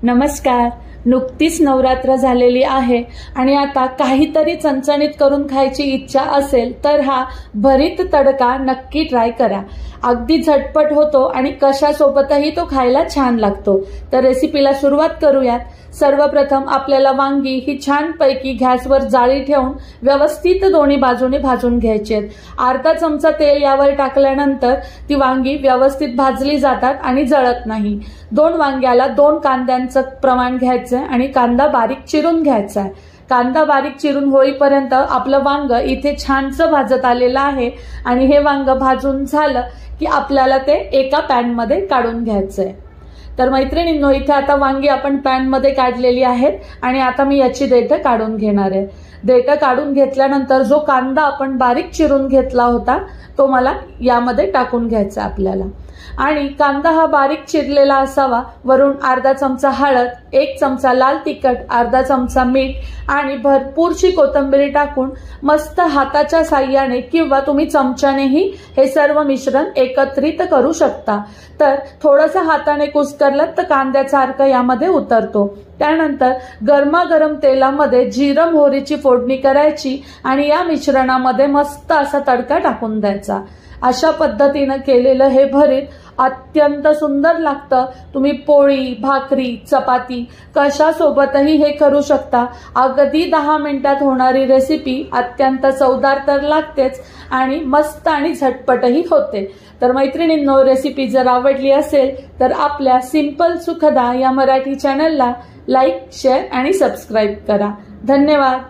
नमस्कार. नुकतीच नवरात्र झालेली आहे आणि आता काहीतरी चणचणीत करून खायची इच्छा असेल तर हा भरीत तडका नक्की ट्राय करा. अगदी झटपट होतो आणि कशासोबतही तो खायला छान लागतो. तर रेसिपीला सुरुवात करूयात. सर्वप्रथम आपल्याला वांगी ही छानपैकी गॅसवर जाळी ठेवून व्यवस्थित दोन्ही बाजूने भाजून घ्यायची आहेत. अर्धा चमचा तेल यावर टाकल्यानंतर ती वांगी व्यवस्थित भाजली जातात आणि जळत नाही. 2 वांग्याला 2 कांद्यांचं प्रमाण घ्यायचं आणि कांदा बारीक चिरून घ्यायचा आहे. कांदा बारीक चिरून होईपर्यंत आपलं वांग इथे छानसं भाजत आलेलं आहे आणि हे वांग भाजून झालं की आपल्याला ते एका पॅनमध्ये काढून घ्यायचंय. तर मैत्रिणींनो, इथे आता वांगी आपण पॅनमध्ये काढलेली आहेत आणि आता मी याची देठं काढून घेणार आहे. देठं काढून घेतल्यानंतर जो कांदा आपण बारीक चिरून घेतला होता तो मला यामध्ये टाकून घ्यायचा आपल्याला. आणि कांदा हा बारीक चिरलेला असावा. वरून अर्धा चमचा हळद, 1 चमचा लाल तिखट, अर्धा चमचा मीठ आणि भरपूरशी कोथिंबीर टाकून मस्त हाताच्या साह्याने किंवा तुम्ही चमच्यानेही हे सर्व मिश्रण एकत्रित करू शकता. तर थोडंसं हाताने कुस्करलं तर कांद्याचा अर्क यामध्ये उतरतो. त्यानंतर गरमागरम तेलामध्ये जिरं मोहरीची फोडणी करायची आणि या मिश्रणामध्ये मस्त असा तडका टाकून द्यायचा. अशा पद्धतीनं केलेलं हे भरीत अत्यंत सुंदर लागतं. तुम्ही पोळी, भाकरी, चपाती कशासोबतही हे करू शकता. अगदी 10 मिनिटात होणारी रेसिपी अत्यंत चवदार तर लागतेच आणि मस्त आणि झटपटही होते. तर मैत्रिणींनो, रेसिपी जर आवडली असेल तर आपल्या सिंपल सुखदा या मराठी चॅनलला लाईक, शेअर आणि सबस्क्राईब करा. धन्यवाद.